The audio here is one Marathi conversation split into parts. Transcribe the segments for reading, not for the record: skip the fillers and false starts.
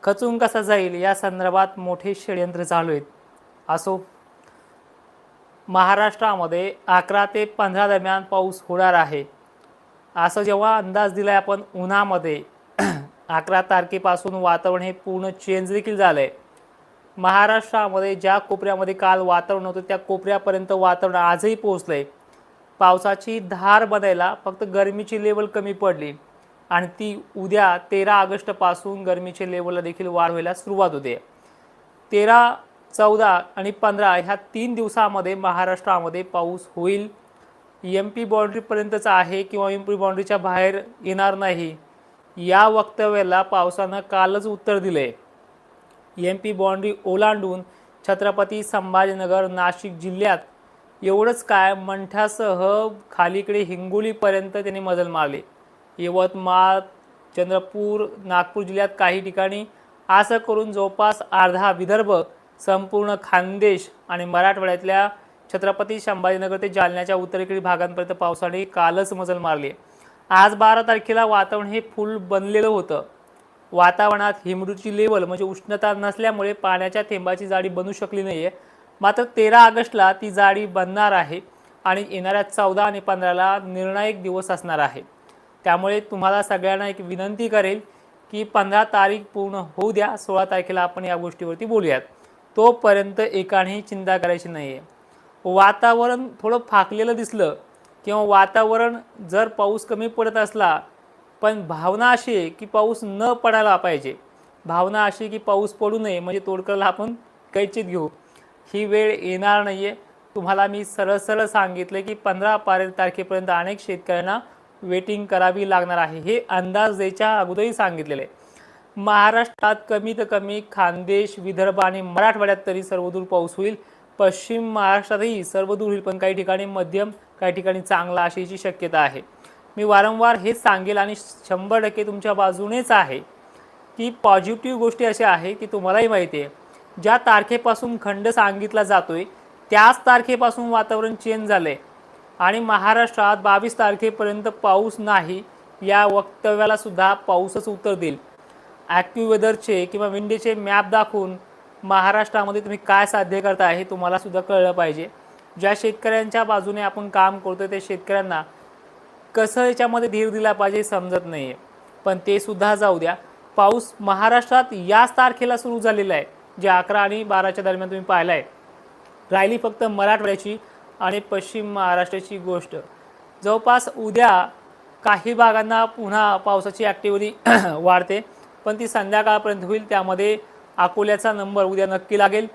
खचून कसा जाईल या संदर्भात मोठे षडयंत्र चालू आहेत। असो, महाराष्ट्रामध्ये 11 ते 15 दरम्यान पाऊस होणार आहे असं जेव्हा अंदाज दिलाय आपण उन्हामध्ये 11 तारखेपासून वातावरण हे पूर्ण चेंज देखील झालंय। महाराष्ट्रामध्ये ज्या कोपऱ्यामध्ये काल वातावरण होतं त्या कोपऱ्यापर्यंत वातावरण आजही पोहोचलंय। पावसाची धार बनायला फक्त गरमीची लेवल कमी पडली आणि ती उद्या 13 ऑगस्टपासून गरमीच्या लेवलला देखील वाढ व्हायला सुरुवात होते। 13, 14 आणि 15 ह्या 3 दिवसामध्ये महाराष्ट्रामध्ये पाऊस होईल। MP बाउंड्रीपर्यंतच आहे किंवा MP बाउंड्रीच्या बाहेर येणार नाही या वक्तव्याला पावसानं कालच उत्तर दिले। MP बाउंड्री ओलांडून छत्रपती संभाजीनगर नाशिक जिल्ह्यात एवढंच काय मंठ्यासह खालीकडे हिंगोलीपर्यंत त्यांनी मजल मारली। यवतमाळ, चंद्रपूर, नागपूर जिल्ह्यात काही ठिकाणी असं करून जवळपास अर्धा विदर्भ, संपूर्ण खानदेश आणि मराठवाड्यातल्या छत्रपती संभाजीनगर ते जालन्याच्या उत्तरेकडील भागांपर्यंत पावसाने कालच मजल मारली। आज 12 तारखेला वातावरण हे फुल बनलेलं होतं। वातावरणात ह्युमिडिटी लेवल म्हणजे उष्णता नसल्यामुळे पाण्याच्या थेंबाची जाडी बनू शकली नाहीये। मात्र 13 ऑगस्टला ती जाडी बनणार आहे आणि येणाऱ्या 14 आणि 15ला निर्णायक दिवस असणार आहे। त्यामुळे तुम्हाला सगळ्यांना एक विनंती करेल की 15 तारीख पूर्ण होऊ द्या, 16 तारखेला आपण या गोष्टीवरती बोलूयात। तोपर्यंत एकानेही चिंता करायची नाहीये। वातावरण थोडं फाकलेलं दिसलं किंवा वातावरण जर पाऊस कमी पडत असला पण भावना अशी आहे की पाऊस न पडायला पाहिजे, भावना अशी की पाऊस पडू नये म्हणजे तोडकरला आपण कैचित घेऊ, ही वेळ येणार नाहीये। तुम्हाला मी सरळ सांगितलं की 15 तारखेपर्यंत अनेक शेतकऱ्यांना वेटिंग करावी लागणार आहे, हे अंदाज द्यायच्या अगोदरही सांगितलेले। महाराष्ट्रात कमीत कमी खानदेश, विदर्भ आणि मराठवाड्यात तरी सर्वदूर पाऊस होईल। पश्चिम महाराष्ट्रातही सर्वदूर होईल, पण काही ठिकाणी मध्यम, काही ठिकाणी चांगला अशीची शक्यता आहे। मी वारंवार हेच सांगेल आणि 100% तुमच्या बाजूनेच आहे की पॉझिटिव्ह गोष्टी अशा आहे की तुम्हालाही माहिती आहे ज्या तारखेपासून खंड सांगितला जातोय त्याच तारखेपासून वातावरण चेंज झालंय आणि महाराष्ट्रात 22 तारखेपर्यंत पाऊस नाही या वक्तव्याला सुद्धा पाऊसच उत्तर देईल। ॲक्टिव्ह वेदरचे किंवा विंडीचे मॅप दाखवून महाराष्ट्रामध्ये तुम्ही काय साध्य करताय हे तुम्हाला सुद्धा कळलं पाहिजे। ज्या शेतकऱ्यांच्या बाजूने आपण काम करतोय त्या शेतकऱ्यांना कसं याच्यामध्ये धीर दिला पाहिजे समजत नाहीये, पण ते सुद्धा जाऊ द्या। पाऊस महाराष्ट्रात याच तारखेला सुरू झालेला आहे जे 11 आणि 12च्या दरम्यान तुम्ही पाहिलाय। राहिली फक्त मराठवाड्याची आणि पश्चिम महाराष्ट्राची गोष्ट। जवळपास उद्या काही भागांना पुन्हा पावसाची ॲक्टिव्हिटी वाढते, पण ती संध्याकाळपर्यंत होईल। त्यामध्ये अकोल्याचा नंबर उद्या नक्की लागेल।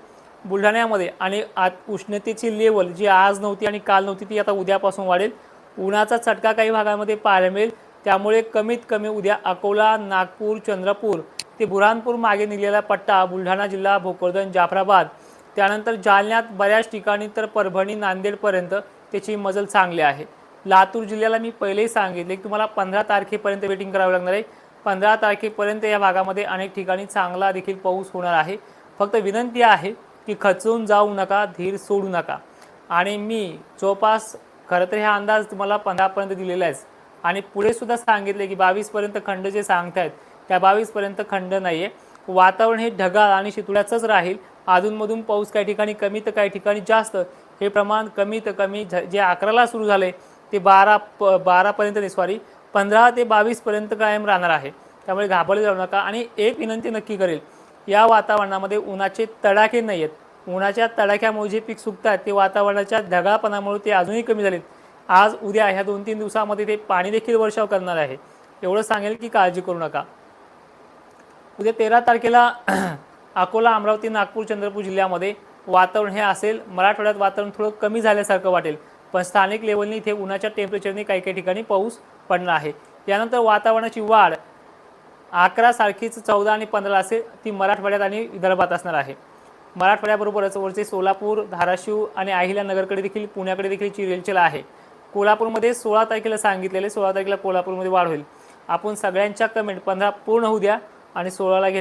बुलढाण्यामध्ये आणि उष्णतेची लेवल जी आज नव्हती आणि काल नव्हती ती आता उद्यापासून वाढेल। उन्हाचा चटका काही भागांमध्ये पाहायला मिळेल, त्यामुळे कमीत कमी उद्या अकोला, नागपूर, चंद्रपूर ते बुरहानपूर मागे निघालेला पट्टा, बुलढाणा जिल्हा, भोकरदन, जाफराबाद, त्यानंतर जालन्यात बऱ्याच ठिकाणी तर परभणी, नांदेडपर्यंत त्याची मजल चांगली आहे। लातूर जिल्ह्याला मी पहिलेही सांगितले की तुम्हाला 15 तारखेपर्यंत वेटिंग करावं लागणार आहे। 15 तारखेपर्यंत या भागामध्ये अनेक ठिकाणी चांगला देखील पाऊस होणार आहे। फक्त विनंती आहे की खचून जाऊ नका, धीर सोडू नका। आणि मी जवळपास खरं तर हा अंदाज तुम्हाला 15 पर्यंत दिलेला आहे आणि पुढे सुद्धा सांगितले की 22 पर्यंत खंड जे सांगतायत त्या 22 पर्यंत खंड नाहीये। वातावरण हे ढगाळ आणि शितुळ्याचंच राहील। अधूनमधून पाऊस काही ठिकाणी कमी तर काही ठिकाणी जास्त, हे प्रमाण कमीत कमी जे 11ला सुरू झाले ते 12 पर्यंत नाही, सॉरी 15 ते 22 पर्यंत कायम राहणार आहे। त्यामुळे घाबरले जाऊ नका। आणि एक विनंती नक्की करेल, या वातावरणामध्ये उन्हाचे तडाखे नाही आहेत। उन्हाच्या तडाख्यामुळे जे पीक सुकतात ते वातावरणाच्या ढगाळपणामुळे ते अजूनही कमी झालेत। आज उद्या ह्या 2-3 दिवसामध्ये ते पाणी देखील वर्षाव करणार आहे। एवढं सांगेल की काळजी करू नका। उद्या 13 तारखेला अकोला, अमरावती, नागपूर, चंद्रपूर जिल्ह्यामध्ये वातावरण हे असेल। मराठवाड्यात वातावरण थोडं कमी झाल्यासारखं वाटेल, पण स्थानिक लेवलनी इथे उन्हाच्या टेम्परेचरने काही काही ठिकाणी पाऊस पडणार आहे। यानंतर वातावरणाची वाढ 11 सारखीच 14 आणि 15 असेल, ती मराठवाड्यात आणि विदर्भात असणार आहे। मराठवाड्याबरोबरच वरचे सोलापूर, धाराशिव आणि अहिल्यानगरकडे देखील, पुण्याकडे देखील रेलचेल आहे। कोल्हापूरमध्ये 16 तारखेला सांगितलेले, 16 तारखेला कोल्हापूरमध्ये वाढ होईल। आपण सगळ्यांच्या कमेंट 15 पूर्ण होऊ द्या आणि 16ला घेण्या